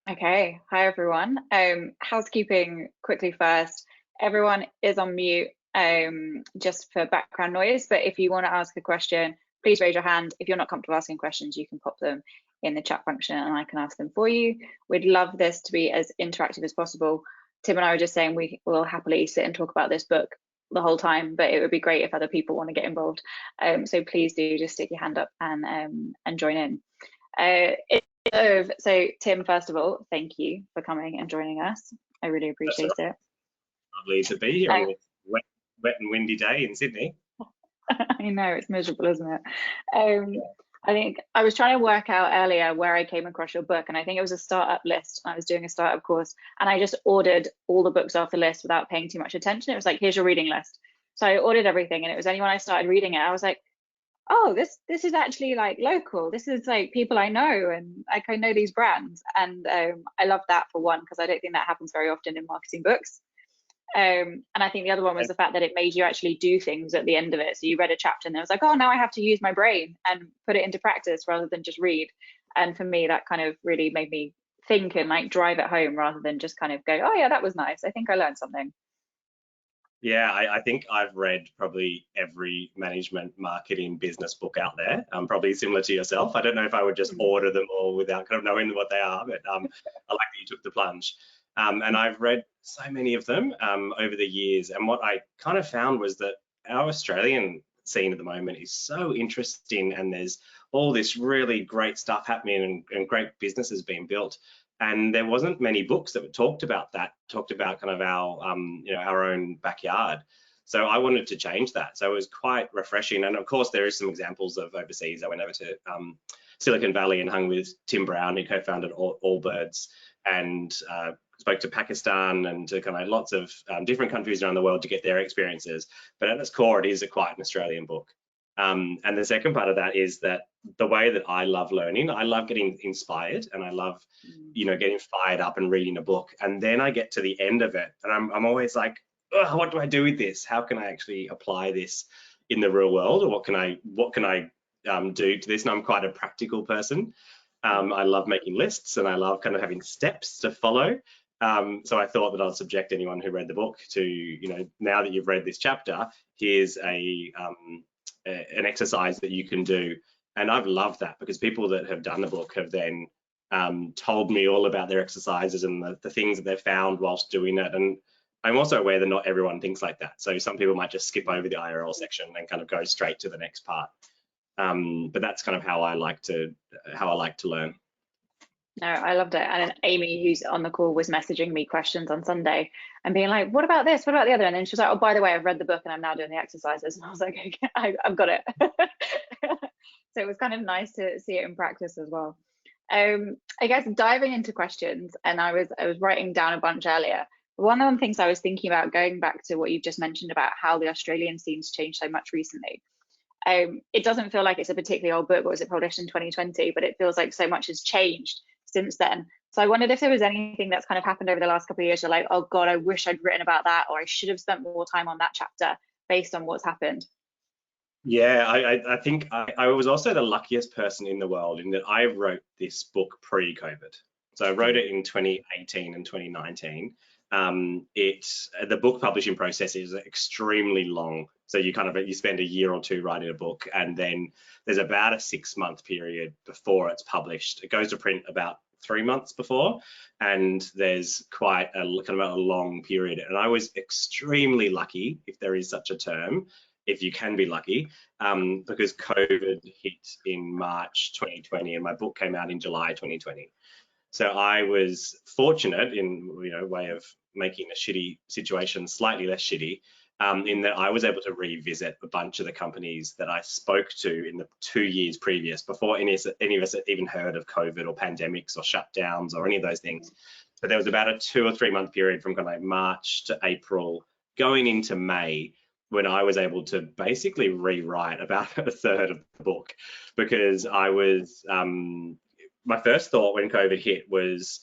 Okay, hi everyone. Housekeeping quickly first. Everyone is on mute just for background noise, but if you want to ask a question, please raise your hand. If you're not comfortable asking questions, you can pop them in the chat function and I can ask them for you. We'd love this to be as interactive as possible. Tim and I were just saying we will happily sit and talk about this book the whole time, but it would be great if other people want to get involved. So please do just stick your hand up and join in. So Tim, first of all, thank you for coming and joining us. I really appreciate it. Lovely to be here on this wet and windy day in Sydney. I know, it's miserable, isn't it? I think I was trying to work out earlier where I came across your book, and I think it was a startup list. I was doing a startup course, and I just ordered all the books off the list without paying too much attention. It was like, here's your reading list. So I ordered everything, and it was only when I started reading it, I was like, oh, this is actually like local. This is like people I know, and like I know these brands, and I love that for one, because I don't think that happens very often in marketing books. And I think the other one was the fact that it made you actually do things at the end of it. So you read a chapter and it was like, oh, now I have to use my brain and put it into practice rather than just read. And for me, that kind of really made me think and like drive it home rather than just kind of go, oh yeah, that was nice. I think I learned something. Yeah, I think I've read probably every management, marketing, business book out there. Probably similar to yourself. I don't know if I would just order them all without kind of knowing what they are, but I like that you took the plunge. And I've read so many of them over the years. And what I kind of found was that our Australian scene at the moment is so interesting, and there's all this really great stuff happening and great businesses being built. And there wasn't many books that talked about kind of our our own backyard. So I wanted to change that. So it was quite refreshing. And of course, there is some examples of overseas. I went over to Silicon Valley and hung with Tim Brown, who co-founded Allbirds, and spoke to Pakistan and to kind of lots of different countries around the world to get their experiences. But at its core, it is quite an Australian book. And the second part of that is that the way that I love learning, I love getting inspired, and I love, getting fired up and reading a book. And then I get to the end of it, and I'm always like, what do I do with this? How can I actually apply this in the real world, or what can I do to this? And I'm quite a practical person. I love making lists, and I love kind of having steps to follow. So I thought that I'd subject anyone who read the book to, now that you've read this chapter, here's an exercise that you can do. And I've loved that, because people that have done the book have then told me all about their exercises and the things that they've found whilst doing it. And I'm also aware that not everyone thinks like that. So some people might just skip over the IRL section and kind of go straight to the next part. But that's kind of how I like to learn. No, I loved it. And then Amy, who's on the call, was messaging me questions on Sunday and being like, what about this? What about the other? And then she was like, oh, by the way, I've read the book and I'm now doing the exercises. And I was like, okay, I've got it. So it was kind of nice to see it in practice as well. I guess diving into questions, and I was writing down a bunch earlier. One of the things I was thinking about, going back to what you've just mentioned about how the Australian scene's changed so much recently. It doesn't feel like it's a particularly old book. What was it, published in 2020? But it feels like so much has changed since then. So I wondered if there was anything that's kind of happened over the last couple of years. You're like, oh God, I wish I'd written about that, or I should have spent more time on that chapter based on what's happened. Yeah, I think I was also the luckiest person in the world in that I wrote this book pre-COVID. So I wrote it in 2018 and 2019. The book publishing process is extremely long. So you spend a year or two writing a book, and then there's about a 6-month period before it's published. It goes to print about 3 months before, and there's quite a kind of a long period. And I was extremely lucky, if there is such a term, if you can be lucky, because COVID hit in March 2020 and my book came out in July 2020. So I was fortunate in way of making a shitty situation slightly less shitty, in that I was able to revisit a bunch of the companies that I spoke to in the 2 years previous, before any of us had even heard of COVID or pandemics or shutdowns or any of those things. But there was about a 2 or 3 month period from kind of like March to April, going into May, when I was able to basically rewrite about a third of the book, because I was, my first thought when COVID hit was,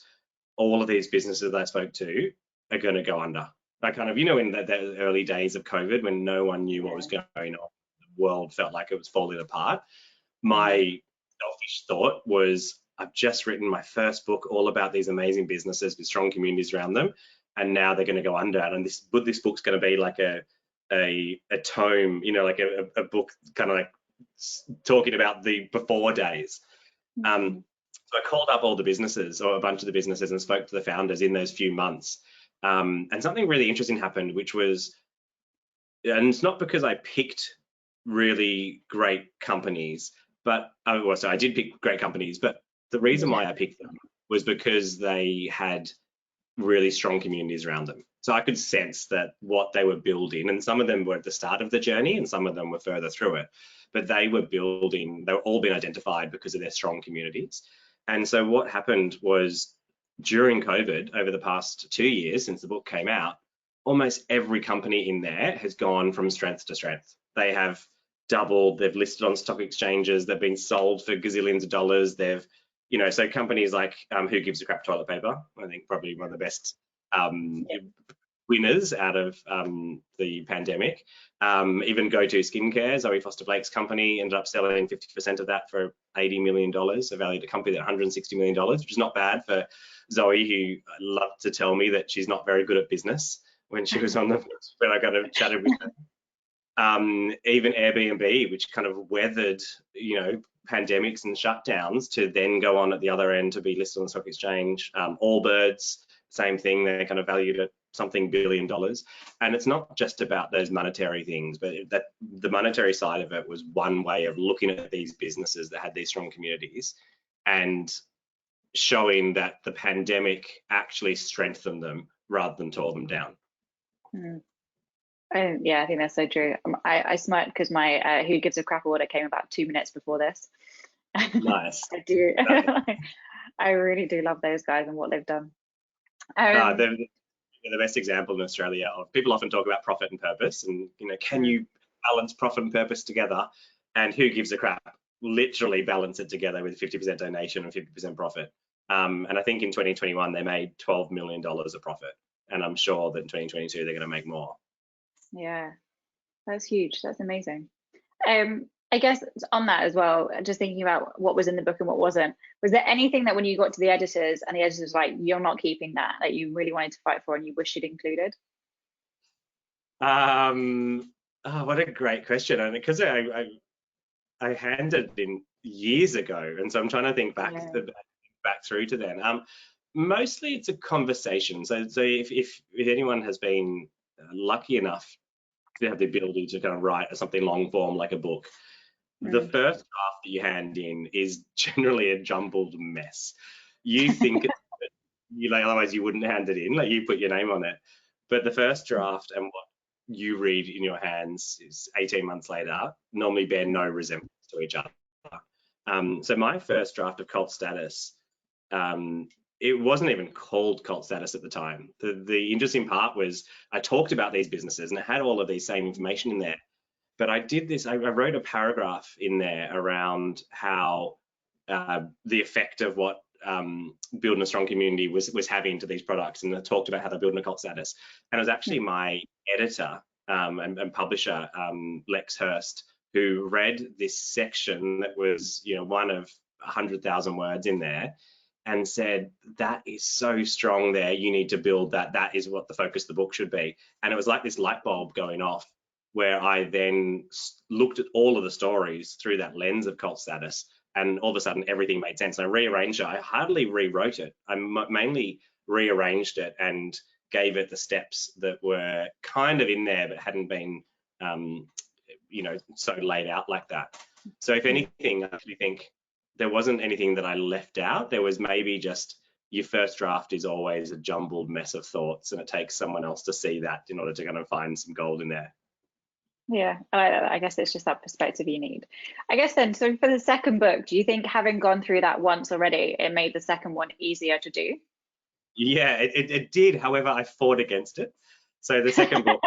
all of these businesses that I spoke to are going to go under. I kind of, in the early days of COVID, when no one knew what was going on, the world felt like it was falling apart. My selfish thought was, I've just written my first book all about these amazing businesses with strong communities around them, and now they're going to go under. And this book's going to be like a tome, you know, like a book kind of like talking about the before days. So I called up all the businesses, or a bunch of the businesses, and spoke to the founders in those few months. And something really interesting happened, which was, and it's not because I picked really great companies, but well, so I did pick great companies, but the reason why I picked them was because they had really strong communities around them. So I could sense that what they were building, and some of them were at the start of the journey and some of them were further through it, but they were all being identified because of their strong communities. And so what happened was, during COVID, over the past 2 years since the book came out, almost every company in there has gone from strength to strength. They have doubled, they've listed on stock exchanges, they've been sold for gazillions of dollars. They've, you know, so companies like Who Gives a Crap Toilet Paper, I think probably one of the best winners out of the pandemic. Even Go-To Skincare, Zoe Foster-Blake's company, ended up selling 50% of that for $80 million, a valued a company at $160 million, which is not bad for Zoe, who loved to tell me that she's not very good at business when she was on the when I kind of chatted with her. Even Airbnb, which kind of weathered, you know, pandemics and shutdowns to then go on at the other end to be listed on the stock exchange. Allbirds, same thing, they're kind of valued at something $1 billion. And it's not just about those monetary things, but that the monetary side of it was one way of looking at these businesses that had these strong communities and showing that the pandemic actually strengthened them rather than tore them down. Yeah, I think that's so true. I smart because my Who Gives a Crap order came about 2 minutes before this. Nice. I do. Nice. I really do love those guys and what they've done. They're the best example in Australia of, people often talk about profit and purpose, and, you know, can you balance profit and purpose together? And Who Gives a Crap literally balance it together with 50% donation and 50% profit. And I think in 2021 they made $12 million of profit, and I'm sure that in 2022 they're going to make more. Yeah, that's huge. That's amazing. I guess on that as well, just thinking about what was in the book and what wasn't, was there anything that when you got to the editors and the editors were like, you're not keeping that you really wanted to fight for and you wish you'd included? Oh, what a great question. And because I handed in years ago, and so I'm trying to think back through to then. Mostly it's a conversation. So if anyone has been lucky enough to have the ability to kind of write something long form like a book, the first draft that you hand in is generally a jumbled mess. You think otherwise you wouldn't hand it in, like you put your name on it. But the first draft and what you read in your hands is 18 months later normally bear no resemblance to each other. So my first draft of Cult Status, it wasn't even called Cult Status at the time. The interesting part was I talked about these businesses and it had all of these same information in there. But I wrote a paragraph in there around how the effect of what building a strong community was having to these products, and I talked about how they're building a cult status. And it was actually my editor and publisher, Lex Hurst, who read this section that was, you know, one of 100,000 words in there, and said, that is so strong there, you need to build that. That is what the focus of the book should be. And it was like this light bulb going off, where I then looked at all of the stories through that lens of cult status, and all of a sudden everything made sense. I rearranged it. I hardly rewrote it. I mainly rearranged it and gave it the steps that were kind of in there but hadn't been, you know, so laid out like that. So if anything, I actually think there wasn't anything that I left out. There was maybe just, your first draft is always a jumbled mess of thoughts, and it takes someone else to see that in order to kind of find some gold in there. Yeah, I guess it's just that perspective you need. I guess then, so for the second book, do you think having gone through that once already, it made the second one easier to do? Yeah, it did. However, I fought against it. So the second book,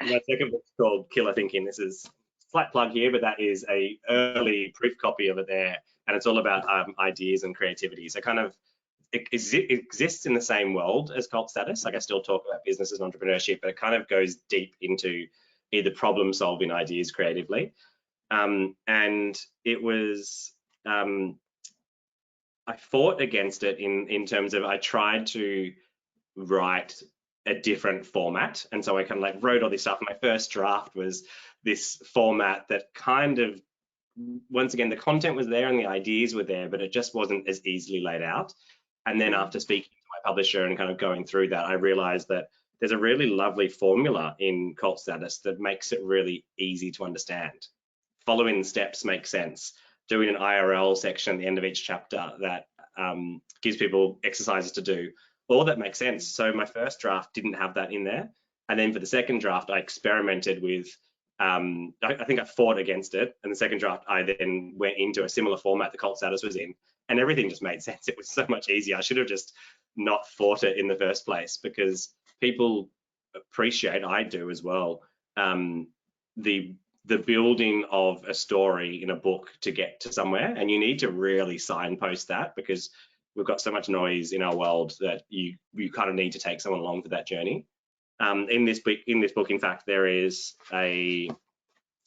my second book's called Killer Thinking. This is a slight plug here, but that is a early proof copy of it there, and it's all about ideas and creativity. So kind of it exists in the same world as Cult Status. Like, I still talk about business and entrepreneurship, but it kind of goes deep into either problem solving ideas creatively. And it was I fought against it in terms of I tried to write a different format, and so I kind of like wrote all this stuff. My first draft was this format that kind of, once again, the content was there and the ideas were there, but it just wasn't as easily laid out. And then after speaking to my publisher and kind of going through that, I realized that there's a really lovely formula in Cult Status that makes it really easy to understand. Following the steps makes sense. Doing an IRL section at the end of each chapter that gives people exercises to do, all that makes sense. So my first draft didn't have that in there. And then for the second draft, I experimented with, I think I fought against it. And the second draft, I then went into a similar format the Cult Status was in, and everything just made sense. It was so much easier. I should have just not fought it in the first place, because people appreciate, I do as well, the building of a story in a book to get to somewhere, and you need to really signpost that, because we've got so much noise in our world that you kind of need to take someone along for that journey. In this book, in fact, there is a,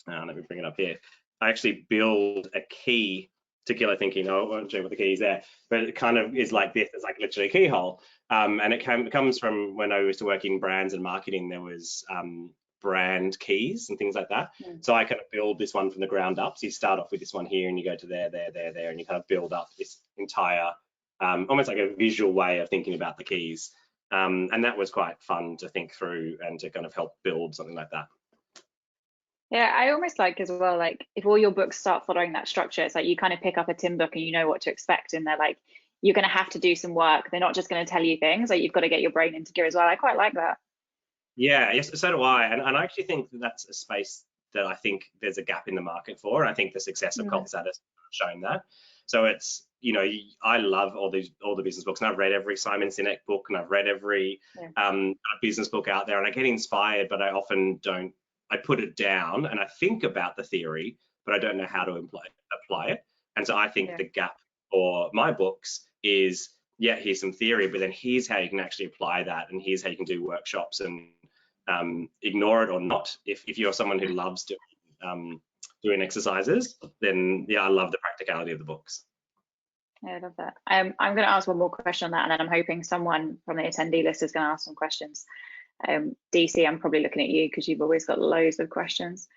let me bring it up here. I actually build a key to Killer Thinking. I won't show you what the key is there, but it kind of is like this. It's like literally a keyhole. And it comes from when I used to work in brands and marketing. There was brand keys and things like that. So I kind of build this one from the ground up. So you start off with this one here, and you go to there, and you kind of build up this entire, almost like a visual way of thinking about the keys. And that was quite fun to think through and to kind of help build something like that. Yeah, I almost like as well, like if all your books start following that structure, it's like you kind of pick up a Tim book and you know what to expect, and they're like, you're going to have to do some work. They're not just going to tell you things, like you've got to get your brain into gear as well. I quite like that. Yeah, yes, so do I. And I actually think that that's a space that I think there's a gap in the market for. And I think the success of Cult Status has shown that. So it's, you know, I love all the business books, and I've read every Simon Sinek book, and I've read every business book out there, and I get inspired, but I often don't. I put it down and I think about the theory, but I don't know how to apply it. And so I think the gap for my books is, yeah, here's some theory, but then here's how you can actually apply that, and here's how you can do workshops and ignore it or not. If you're someone who loves doing exercises, then yeah, I love the practicality of the books. Yeah, I love that. I'm going to ask one more question on that, and then I'm hoping someone from the attendee list is going to ask some questions. DC, I'm probably looking at you because you've always got loads of questions.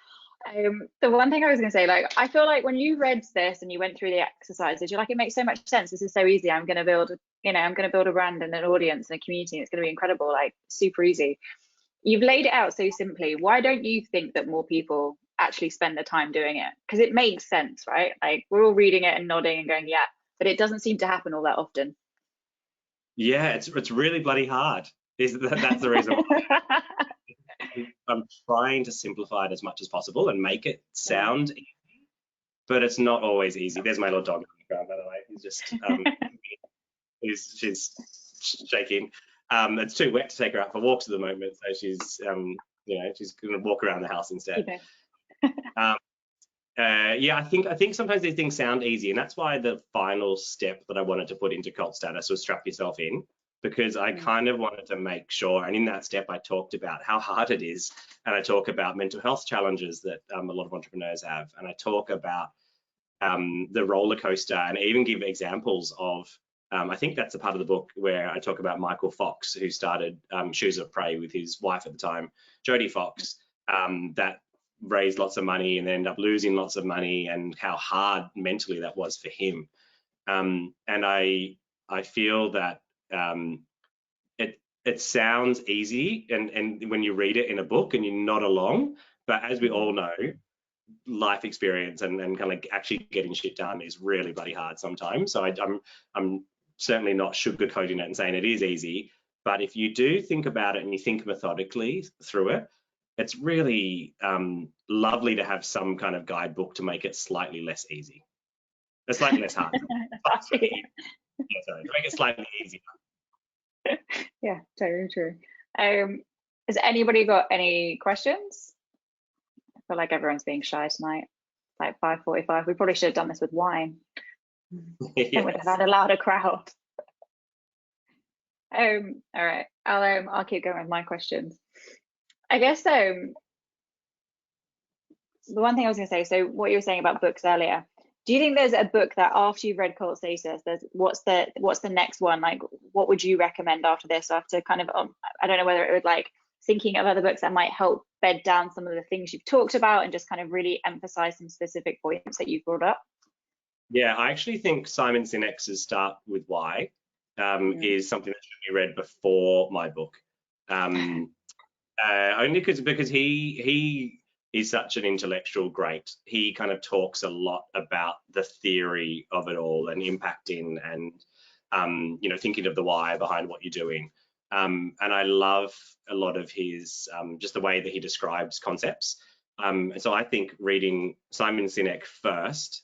The one thing I was going to say, like, I feel like when you read this and you went through the exercises, you're like, it makes so much sense. This is so easy. I'm going to build, I'm going to build a brand and an audience and a community. And it's going to be incredible, like super easy. You've laid it out so simply. Why don't you think that more people actually spend the time doing it? Because it makes sense, right? Like we're all reading it and nodding and going, yeah, but it doesn't seem to happen all that often. Yeah, it's really bloody hard. That's the reason why. I'm trying to simplify it as much as possible and make it sound easy, but it's not always easy. There's my little dog in the background, by the way. He's just, she's shaking. It's too wet to take her out for walks at the moment, so she's, she's going to walk around the house instead. Yeah, I think sometimes these things sound easy, and that's why the final step that I wanted to put into Cult Status was strap yourself in, because I kind of wanted to make sure, and in that step I talked about how hard it is, and I talk about mental health challenges that a lot of entrepreneurs have, and I talk about the roller coaster, and even give examples of, I think that's a part of the book where I talk about Michael Fox, who started Shoes of Prey with his wife at the time, Jodie Fox, that raised lots of money and then ended up losing lots of money, and how hard mentally that was for him. And I feel that it sounds easy, and when you read it in a book and you're not along, but as we all know, life experience and kind of actually getting shit done is really bloody hard sometimes. So I'm certainly not sugarcoating it and saying it is easy, but if you do think about it and you think methodically through it, it's really lovely to have some kind of guidebook to make it slightly less easy. Slightly less hard. Yeah, sorry, to make it slightly easier. Yeah, totally true. Has anybody got any questions? I feel like everyone's being shy tonight. Like 5:45. We probably should have done this with wine. Yes. Then we'd have had a louder crowd. All right, I'll keep going with my questions. I guess the one thing I was going to say, so what you were saying about books earlier, Do you think there's a book that after you've read Cult Status, there's what's the next one? Like, what would you recommend after this? After kind of, I don't know whether it would like thinking of other books that might help bed down some of the things you've talked about and just kind of really emphasize some specific points that you've brought up. Yeah, I actually think Simon Sinek's Start with Why Mm. is something that should be read before my book. Um, only because he is such an intellectual great. He kind of talks a lot about the theory of it all and impacting and thinking of the why behind what you're doing. And I love a lot of his just the way that he describes concepts. And so I think reading Simon Sinek first,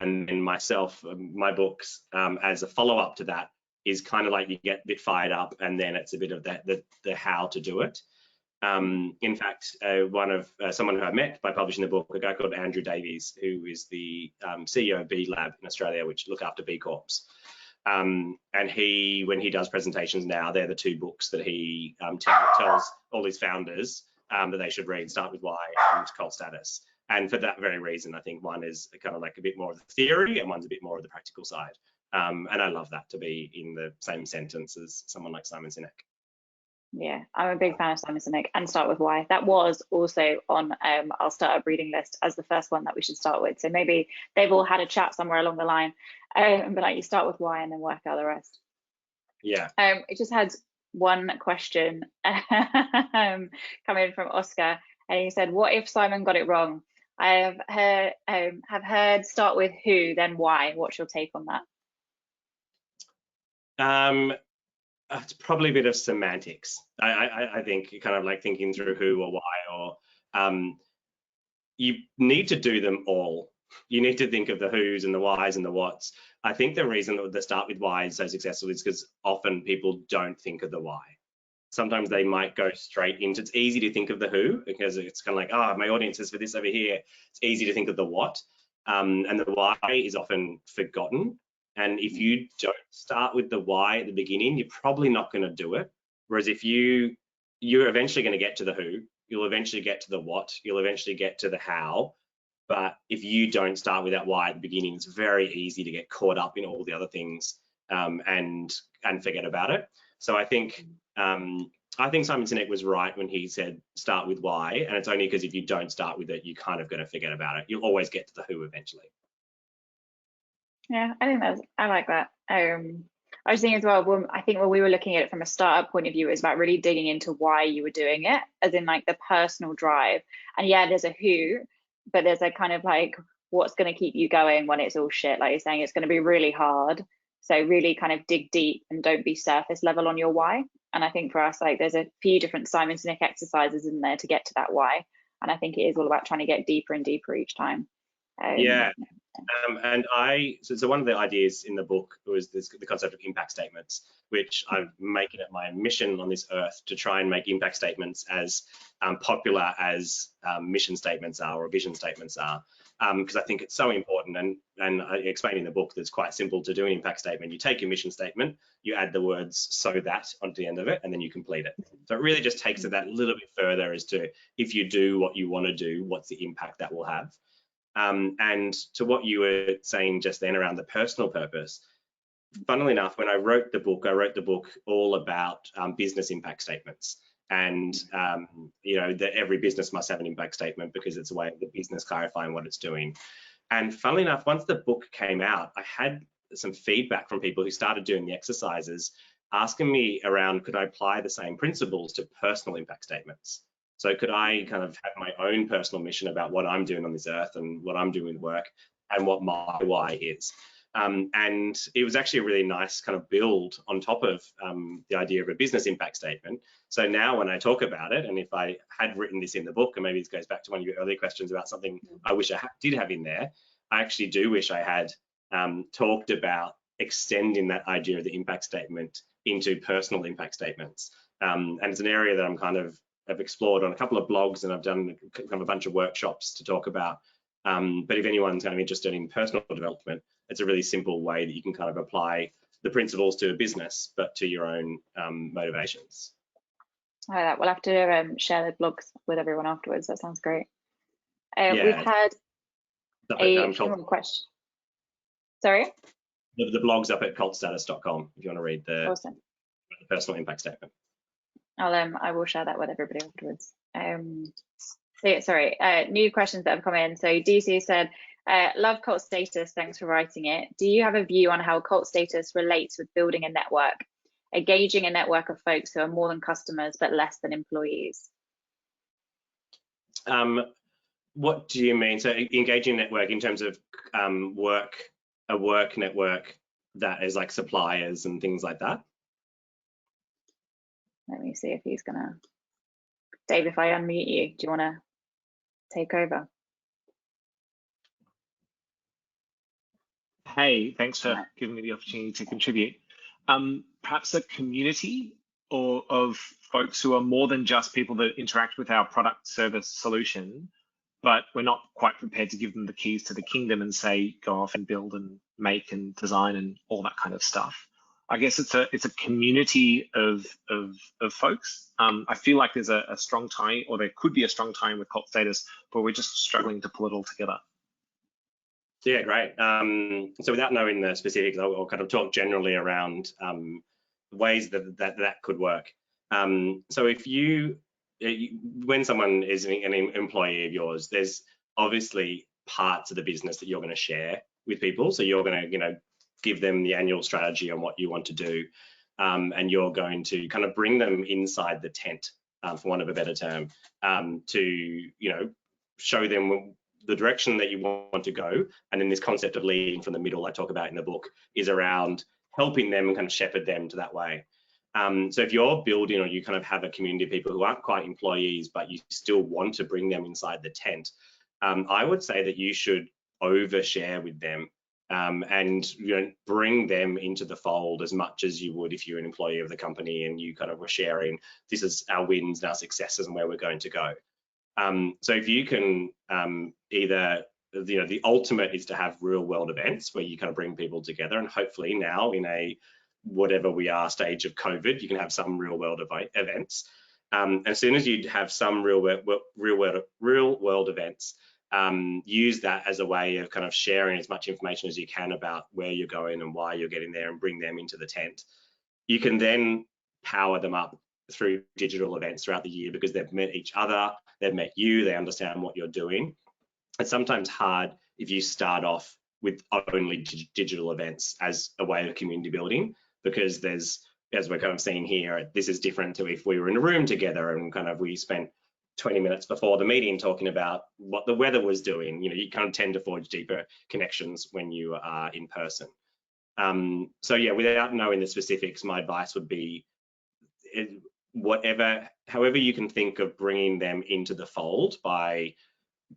and then myself, my books as a follow up to that is kind of like you get a bit fired up, and then it's a bit of the how to do it. In fact, one of someone who I met by publishing the book, a guy called Andrew Davies, who is the CEO of B Lab in Australia, which look after B Corps. And he, when he does presentations now, they're the two books that he tells all his founders that they should read: Start with Why and Cult Status. And for that very reason, I think one is kind of like a bit more of the theory and one's a bit more of the practical side. And I love that to be in the same sentence as someone like Simon Sinek. Yeah, I'm a big fan of Simon Sinek and Start with Why. That was also on our startup reading list as the first one that we should start with. So maybe they've all had a chat somewhere along the line, and be like, you start with why and then work out the rest. Yeah. It just had one question coming from Oscar, and he said, "What if Simon got it wrong? I have heard start with who, then why. What's your take on that?" Um, it's probably a bit of semantics. I think kind of like thinking through who or why, or you need to do them all. You need to think of the who's and the whys and the whats. I think the reason that the Start with Why is so successful is because often people don't think of the why. Sometimes they might go straight into, it's easy to think of the who because it's kind of like, oh, my audience is for this over here. It's easy to think of the what. And the why is often forgotten. And if you don't start with the why at the beginning, you're probably not going to do it. Whereas if you're eventually going to get to the who, you'll eventually get to the what, you'll eventually get to the how. But if you don't start with that why at the beginning, it's very easy to get caught up in all the other things and forget about it. So I think Simon Sinek was right when he said start with why, and it's only because if you don't start with it, you're kind of going to forget about it. You'll always get to the who eventually. Yeah, I like that. I was thinking as well, I think when we were looking at it from a startup point of view, it was about really digging into why you were doing it, as in like the personal drive. And yeah, there's a who, but there's a kind of like what's going to keep you going when it's all shit. Like you're saying, it's going to be really hard. So really kind of dig deep and don't be surface level on your why. And I think for us, like there's a few different Simon Sinek exercises in there to get to that why. And I think it is all about trying to get deeper and deeper each time. Yeah. So one of the ideas in the book was the concept of impact statements, which I'm making it my mission on this earth to try and make impact statements as popular as mission statements are or vision statements are, because I think it's so important. And I explain in the book that it's quite simple to do an impact statement. You take your mission statement, you add the words "so that" onto the end of it, and then you complete it. So it really just takes it that little bit further as to if you do what you want to do, what's the impact that will have. And to what you were saying just then around the personal purpose, funnily enough, when I wrote the book all about business impact statements. And that every business must have an impact statement because it's a way of the business clarifying what it's doing. And funnily enough, once the book came out, I had some feedback from people who started doing the exercises, asking me around, could I apply the same principles to personal impact statements? So could I kind of have my own personal mission about what I'm doing on this earth and what I'm doing with work and what my why is? And it was actually a really nice kind of build on top of the idea of a business impact statement. So now when I talk about it, and if I had written this in the book, and maybe this goes back to one of your earlier questions about something I wish I did have in there, I actually do wish I had talked about extending that idea of the impact statement into personal impact statements. And it's an area that I'm kind of I've explored on a couple of blogs, and I've done kind of a bunch of workshops to talk about. But if anyone's kind of interested in personal development, it's a really simple way that you can kind of apply the principles to a business, but to your own motivations. We'll have to share the blogs with everyone afterwards. That sounds great. Yeah, We've had a few cult, more questions. Sorry? The blog's up at cultstatus.com if you want to read the Awesome. personal impact statement. I will share that with everybody afterwards. So yeah, sorry, new questions that have come in. So DC said, love Cult Status, thanks for writing it. Do you have a view on how Cult Status relates with building a network, engaging a network of folks who are more than customers but less than employees? What do you mean? So engaging network in terms of a work network that is like suppliers and things like that? Let me see if he's gonna. Dave, if I unmute you, do you want to take over? Hey, thanks for giving me the opportunity to contribute. Perhaps a community or of folks who are more than just people that interact with our product, service, solution, but we're not quite prepared to give them the keys to the kingdom and say, go off and build and make and design and all that kind of stuff. I guess it's a community of folks. I feel like there's a strong tie, or there could be a strong tie with Cult Status, but we're just struggling to pull it all together. Yeah, great. So without knowing the specifics, I'll kind of talk generally around ways that could work. So if when someone is an employee of yours, there's obviously parts of the business that you're going to share with people. So you're going to, give them the annual strategy on what you want to do, and you're going to kind of bring them inside the tent, for want of a better term, to show them the direction that you want to go. And then this concept of leading from the middle I talk about in the book is around helping them and kind of shepherd them to that way. So if you're building, or you kind of have a community of people who aren't quite employees, but you still want to bring them inside the tent, I would say that you should overshare with them, and bring them into the fold as much as you would if you're an employee of the company and you kind of were sharing, this is our wins and our successes and where we're going to go. So if you can either, the ultimate is to have real world events where you kind of bring people together, and hopefully now in a whatever we are stage of COVID, you can have some real world events. As soon as you have some real world events, use that as a way of kind of sharing as much information as you can about where you're going and why you're getting there, and bring them into the tent. You can then power them up through digital events throughout the year, because they've met each other, they've met you, they understand what you're doing. It's sometimes hard if you start off with only digital events as a way of community building, because there's, as we're kind of seeing here, this is different to if we were in a room together and kind of we spent 20 minutes before the meeting talking about what the weather was doing. You kind of tend to forge deeper connections when you are in person. So yeah, without knowing the specifics, my advice would be, however you can think of bringing them into the fold by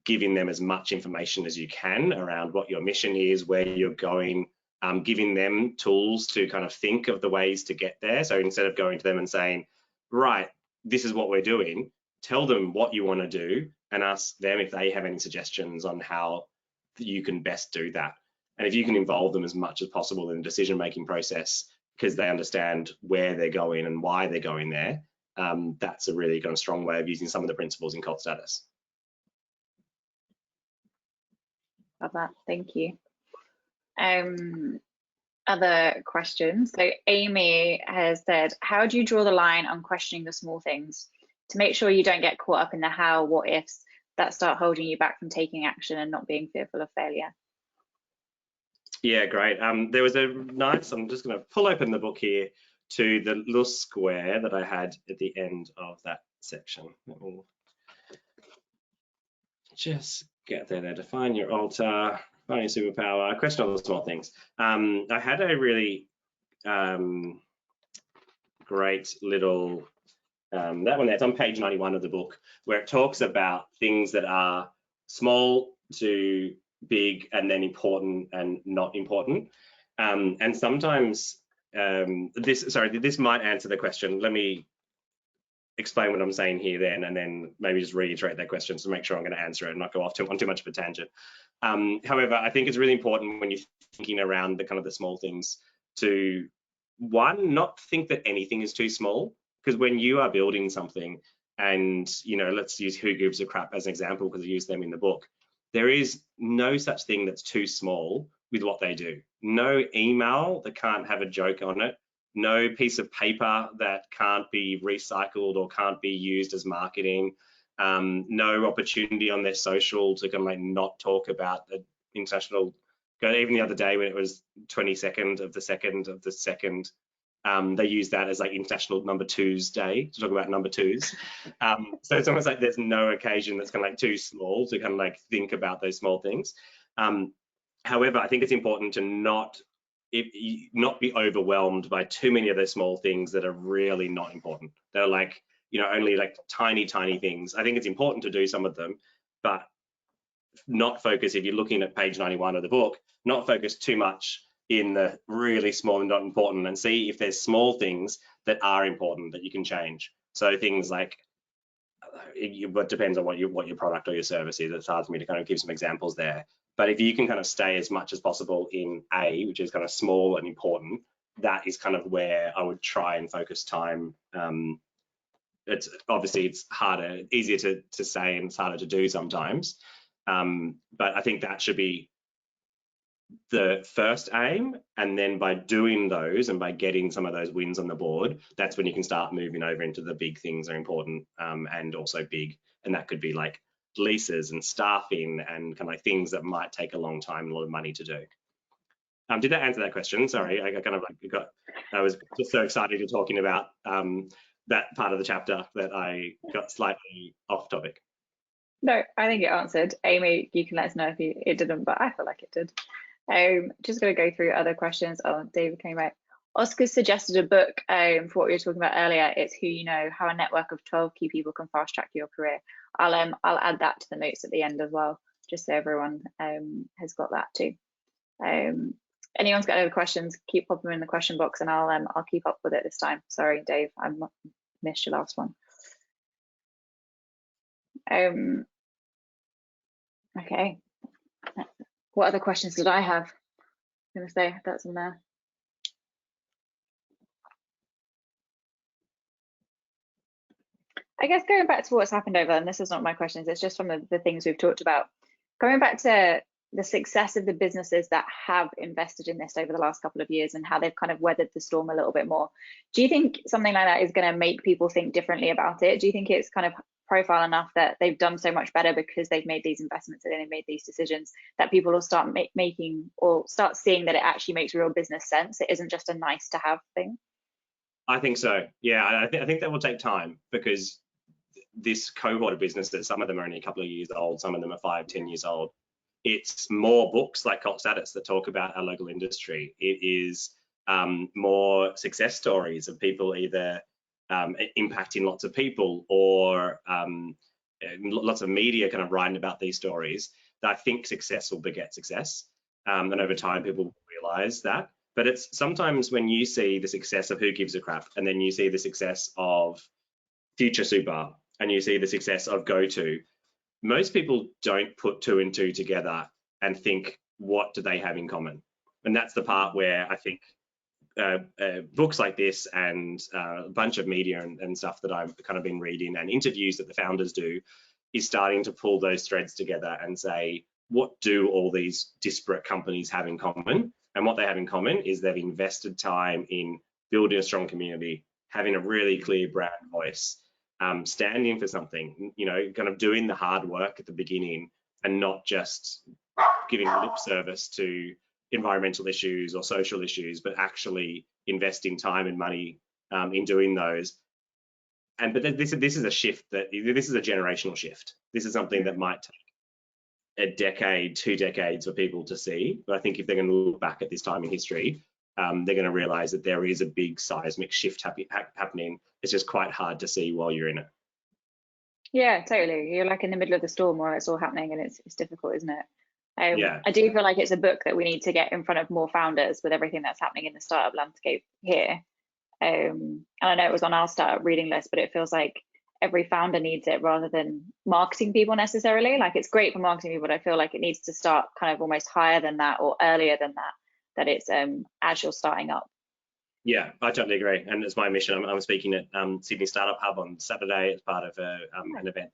giving them as much information as you can around what your mission is, where you're going, giving them tools to kind of think of the ways to get there. So instead of going to them and saying, right, this is what we're doing, tell them what you want to do and ask them if they have any suggestions on how you can best do that. And if you can involve them as much as possible in the decision-making process, because they understand where they're going and why they're going there, that's a really kind of strong way of using some of the principles in Cult Status. Love that, thank you. Other questions. So Amy has said, how do you draw the line on questioning the small things to make sure you don't get caught up in the how, what ifs that start holding you back from taking action and not being fearful of failure? Yeah, great. There was a nice, I'm just going to pull open the book here to the little square that I had at the end of that section. Let me just get there. Define your altar, find your superpower, question all the small things. I had a really great little, that one there, it's on page 91 of the book, where it talks about things that are small to big and then important and not important. And sometimes this might answer the question. Let me explain what I'm saying here then, and then maybe just reiterate that question to make sure I'm going to answer it and not go off on too much of a tangent. However, I think it's really important when you're thinking around the kind of the small things to, one, not think that anything is too small, because when you are building something, and let's use Who Gives a Crap as an example because I use them in the book, there is no such thing that's too small with what they do. No email that can't have a joke on it. No piece of paper that can't be recycled or can't be used as marketing. No opportunity on their social to kind of like not talk about the international. Even the other day when it was 22nd of the 2nd of the 2nd, they use that as like International Number Twos Day to talk about number twos. So it's almost like there's no occasion that's kind of like too small to kind of like think about those small things. However, I think it's important to not be overwhelmed by too many of those small things that are really not important. They're like, only like tiny things. I think it's important to do some of them, but not focus, if you're looking at page 91 of the book, not focus too much in the really small and not important, and see if there's small things that are important that you can change. So things like, it depends on what your product or your service is. It's hard for me to kind of give some examples there. But if you can kind of stay as much as possible in A, which is kind of small and important, that is kind of where I would try and focus time. It's obviously it's harder, easier to say, and it's harder to do sometimes. But I think that should be the first aim, and then by doing those and by getting some of those wins on the board, that's when you can start moving over into the big things that are important, and also big, and that could be like leases and staffing and kind of like things that might take a long time and a lot of money to do. Did that answer that question? Sorry, I kind of like I was just so excited to talking about that part of the chapter that I got slightly off topic. No, I think it answered. Amy, you can let us know if it didn't, but I feel like it did. Just going to go through other questions. Oh, David came out. Oscar suggested a book for what we were talking about earlier. It's Who You Know, How a Network of 12 Key People Can Fast Track Your Career. I'll add that to the notes at the end as well, just so everyone has got that too. Anyone's got any other questions, keep popping them in the question box, and I'll keep up with it this time. Sorry, Dave, I missed your last one. Okay. What other questions did I have? I'm going to say that's in there. I guess going back to what's happened over, and this is not my questions, it's just from the things we've talked about. Going back to the success of the businesses that have invested in this over the last couple of years and how they've kind of weathered the storm a little bit more. Do you think something like that is going to make people think differently about it? Do you think it's kind of profile enough that they've done so much better because they've made these investments and they've made these decisions that people will start making or start seeing that it actually makes real business sense? It isn't just a nice to have thing. I think so. Yeah, I think that will take time, because this cohort of businesses, some of them are only a couple of years old, some of them are 5-10 years old. It's more books like Cult Status that talk about our local industry. It is more success stories of people either impacting lots of people or lots of media kind of writing about these stories, that I think success will beget success. And over time, people realize that. But it's sometimes when you see the success of Who Gives a Crap, and then you see the success of Future Super, and you see the success of GoTo, most people don't put 2 and 2 together and think, what do they have in common? And that's the part where I think books like this and a bunch of media and stuff that I've kind of been reading, and interviews that the founders do, is starting to pull those threads together and say, what do all these disparate companies have in common? And what they have in common is they've invested time in building a strong community, having a really clear brand voice, standing for something, kind of doing the hard work at the beginning, and not just giving lip service to environmental issues or social issues, but actually investing time and money in doing those. But this is a shift, this is a generational shift. This is something that might take a decade, 2 decades for people to see. But I think if they're going to look back at this time in history, they're going to realize that there is a big seismic shift happening. It's just quite hard to see while you're in it. Yeah, totally. You're like in the middle of the storm where it's all happening, and it's difficult, isn't it? Yeah. I do feel like it's a book that we need to get in front of more founders with everything that's happening in the startup landscape here. And I know it was on our startup reading list, but it feels like every founder needs it rather than marketing people necessarily. Like, it's great for marketing people, but I feel like it needs to start kind of almost higher than that or earlier than that it's as you're starting up. Yeah, I totally agree, and it's my mission. I'm speaking at Sydney Startup Hub on Saturday as part of an event,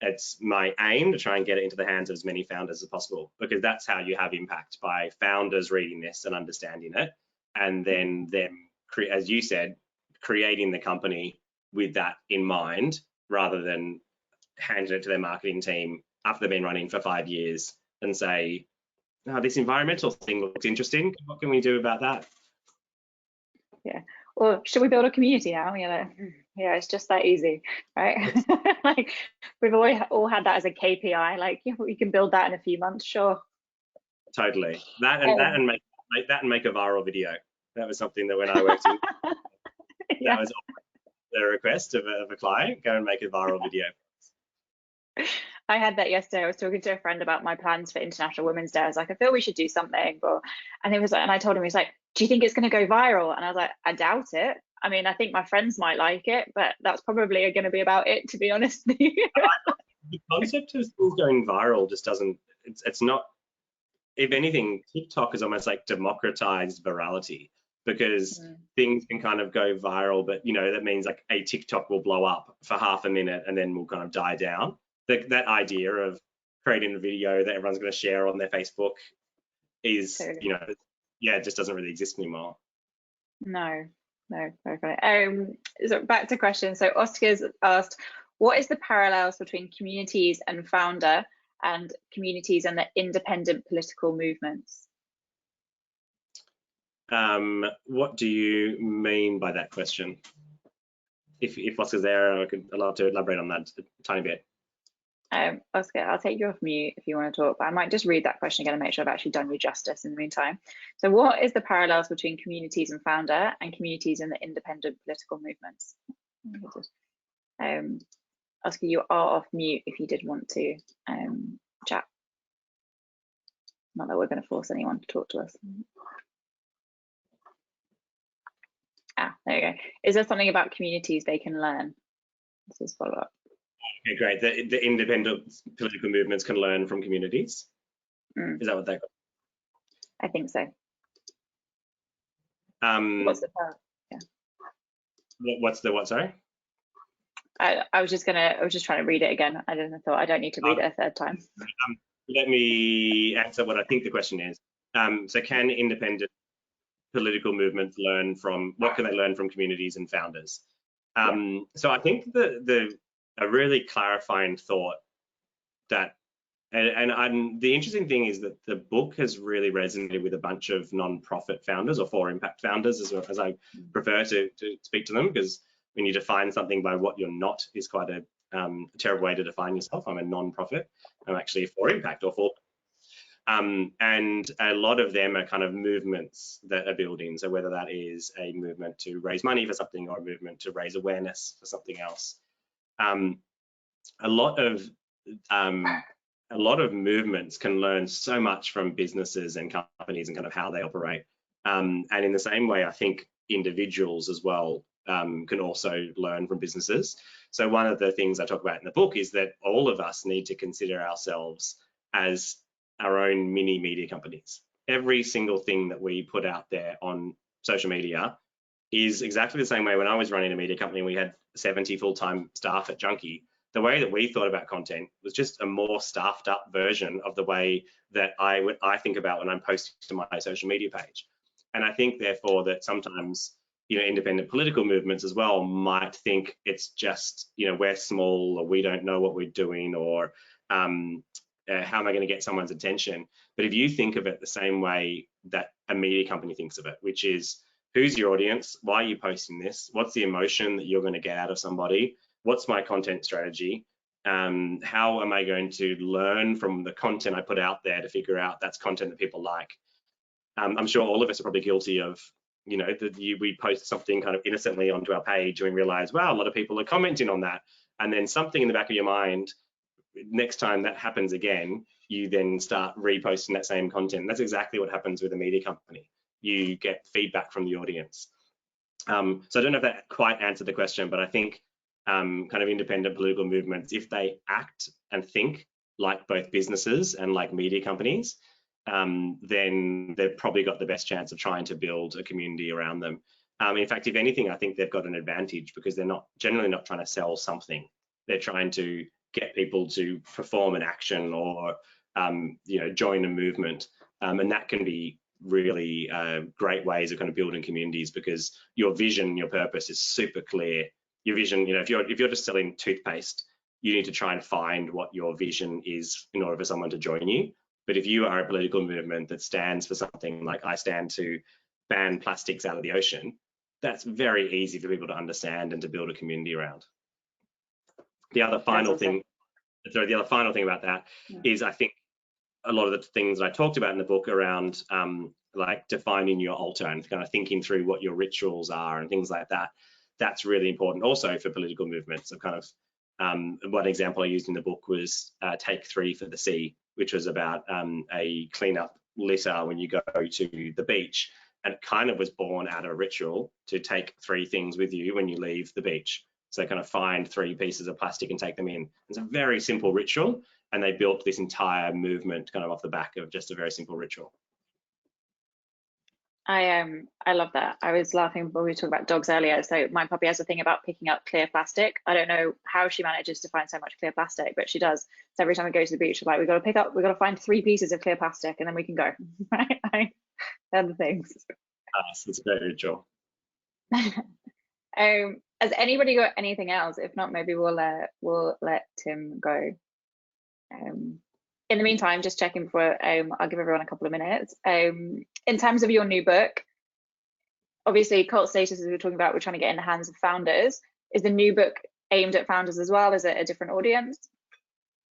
it's my aim to try and get it into the hands of as many founders as possible, because that's how you have impact, by founders reading this and understanding it, and then them, as you said, creating the company with that in mind, rather than handing it to their marketing team after they've been running for 5 years and say, "Oh, this environmental thing looks interesting. What can we do about that?" Yeah. Or should we build a community now? Yeah, it's just that easy, right? Like we've all had that as a KPI. Like, yeah, we can build that in a few months, sure. Totally. That and make a viral video. That was something that when I worked in, Yeah. that was the request of a client, go and make a viral video. I had that yesterday. I was talking to a friend about my plans for International Women's Day. I was like, I feel we should do something. And he was like, and I told him, he's like, do you think it's going to go viral? And I was like, I doubt it. I mean, I think my friends might like it, but that's probably going to be about it, to be honest with you. The concept of things going viral just doesn't, it's not, if anything, TikTok is almost like democratized virality, because things can kind of go viral, but that means like a TikTok will blow up for half a minute and then will kind of die down. That idea of creating a video that everyone's going to share on their Facebook is, it just doesn't really exist anymore. No, very funny. So back to questions. So Oscar's asked, what is the parallels between communities and founder, and communities and the independent political movements? What do you mean by that question? If Oscar's there, I'd love to elaborate on that a tiny bit. Oscar, I'll take you off mute if you want to talk, but I might just read that question again and make sure I've actually done you justice in the meantime. So what is the parallels between communities and founder, and communities and the independent political movements? Oscar, you are off mute if you did want to chat. Not that we're going to force anyone to talk to us. There you go. Is there something about communities they can learn? This is follow-up. Okay, great. The independent political movements can learn from communities. Is that what they got? I think so. What's the part? Yeah. What's the what? Sorry. I was just trying to read it again. I thought I don't need to read it a third time. Let me answer what I think the question is. So can independent political movements learn from, what can they learn from communities and founders? So I think a really clarifying thought that, and the interesting thing is that the book has really resonated with a bunch of non-profit founders, or for impact founders, as I prefer to speak to them, because when you define something by what you're not is quite a terrible way to define yourself. I'm a non-profit. I'm actually for impact, or for. And a lot of them are kind of movements that are building. So whether that is a movement to raise money for something, or a movement to raise awareness for something else. A lot of movements can learn so much from businesses and companies and kind of how they operate. And in the same way, I think individuals as well can also learn from businesses. So one of the things I talk about in the book is that all of us need to consider ourselves as our own mini media companies. Every single thing that we put out there on social media is exactly the same way. When I was running a media company, we had 70 full-time staff at Junkie. The way that we thought about content was just a more staffed up version of the way that I think about when I'm posting to my social media page. And I think therefore that sometimes, independent political movements as well might think it's just, we're small, or we don't know what we're doing, or how am I going to get someone's attention? But if you think of it the same way that a media company thinks of it, which is, who's your audience? Why are you posting this? What's the emotion that you're going to get out of somebody? What's my content strategy? How am I going to learn from the content I put out there to figure out that's content that people like? I'm sure all of us are probably guilty of, we post something kind of innocently onto our page and we realize, wow, a lot of people are commenting on that. And then something in the back of your mind, next time that happens again, you then start reposting that same content. That's exactly what happens with a media company. You get feedback from the audience. So I don't know if that quite answered the question, but I think kind of independent political movements, if they act and think like both businesses and like media companies, then they've probably got the best chance of trying to build a community around them. In fact, if anything, I think they've got an advantage, because they're generally not trying to sell something. They're trying to get people to perform an action or join a movement, and that can be really great ways of kind of building communities, because your vision, your purpose is super clear. Your vision, if you're just selling toothpaste, you need to try and find what your vision is in order for someone to join you. But if you are a political movement that stands for something like I stand to ban plastics out of the ocean, that's very easy for people to understand and to build a community around. The other final thing about that is, I think a lot of the things that I talked about in the book around like defining your altar and kind of thinking through what your rituals are and things like that, that's really important also for political movements. So kind of one example I used in the book was Take 3 for the Sea, which was about a cleanup litter when you go to the beach, and it kind of was born out of a ritual to take 3 things with you when you leave the beach. So kind of find 3 pieces of plastic and take them in. It's a very simple ritual, and they built this entire movement kind of off the back of just a very simple ritual. I love that. I was laughing when we were talking about dogs earlier. So my puppy has a thing about picking up clear plastic. I don't know how she manages to find so much clear plastic, but she does. So every time we go to the beach, she's like, we've got to find 3 pieces of clear plastic and then we can go. Right? They're the things. It's a great ritual. Has anybody got anything else? If not, maybe we'll let Tim go. In the meantime, just checking before I'll give everyone a couple of minutes. In terms of your new book, obviously Cult Status, as we were talking about, we're trying to get in the hands of founders. Is the new book aimed at founders as well? Is it a different audience?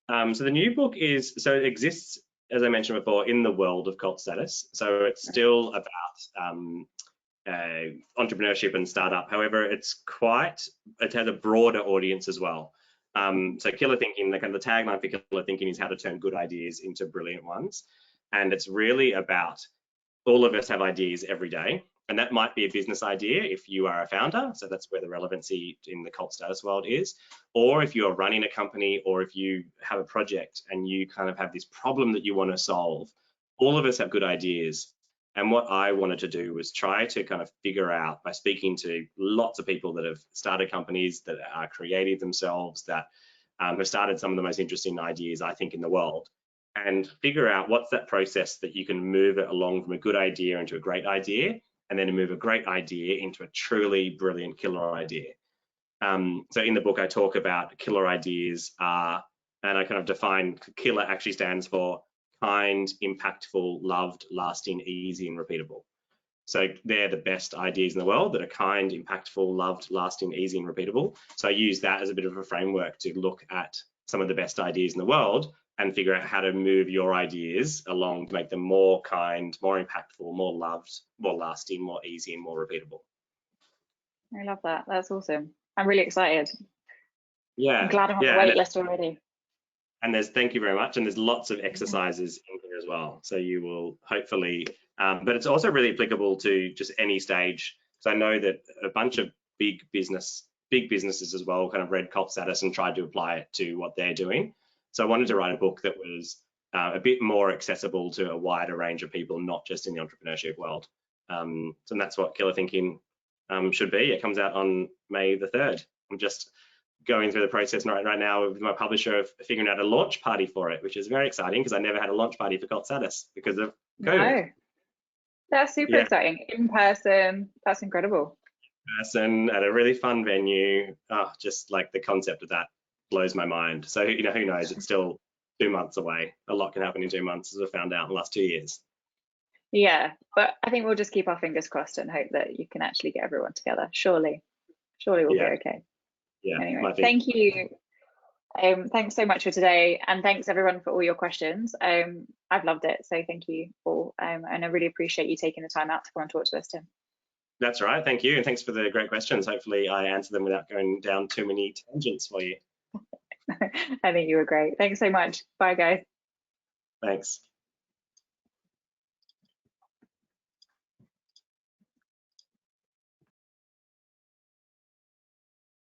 So the new book it exists, as I mentioned before, in the world of Cult Status. So it's still about entrepreneurship and startup. However, it has a broader audience as well. So Killer Thinking, the tagline for Killer Thinking is how to turn good ideas into brilliant ones. And it's really about, all of us have ideas every day. And that might be a business idea if you are a founder. So that's where the relevancy in the Cult Status world is. Or if you're running a company, or if you have a project and you kind of have this problem that you want to solve, all of us have good ideas. And what I wanted to do was try to kind of figure out, by speaking to lots of people that have started companies, that are creative themselves, that have started some of the most interesting ideas, I think, in the world, and figure out what's that process that you can move it along from a good idea into a great idea, and then move a great idea into a truly brilliant killer idea. So in the book, I talk about killer ideas and I kind of define killer actually stands for kind, impactful, loved, lasting, easy, and repeatable. So they're the best ideas in the world that are kind, impactful, loved, lasting, easy, and repeatable. So I use that as a bit of a framework to look at some of the best ideas in the world and figure out how to move your ideas along to make them more kind, more impactful, more loved, more lasting, more easy, and more repeatable. I love that. That's awesome. I'm really excited. Yeah. I'm glad I'm on the wait list already. And thank you very much. And there's lots of exercises in here as well. So you will hopefully, but it's also really applicable to just any stage. So I know that a bunch of big businesses as well kind of read Cult Status and tried to apply it to what they're doing. So I wanted to write a book that was a bit more accessible to a wider range of people, not just in the entrepreneurship world. So that's what Killer Thinking should be. It comes out on May the 3rd. I'm just going through the process right now with my publisher of figuring out a launch party for it, which is very exciting because I never had a launch party for Cult Status because of COVID. No. That's super exciting. In person, that's incredible. In person at a really fun venue. Just like the concept of that blows my mind. So, who knows? It's still 2 months away. A lot can happen in 2 months, as I found out in the last 2 years. Yeah, but I think we'll just keep our fingers crossed and hope that you can actually get everyone together. Surely we'll be okay. Yeah. Anyway, thank you. Thanks so much for today, and thanks everyone for all your questions. I've loved it, so thank you all, and I really appreciate you taking the time out to come and talk to us, Tim. That's right, thank you, and thanks for the great questions. Hopefully I answered them without going down too many tangents for you. I think you were great. Thanks so much. Bye, guys. Thanks.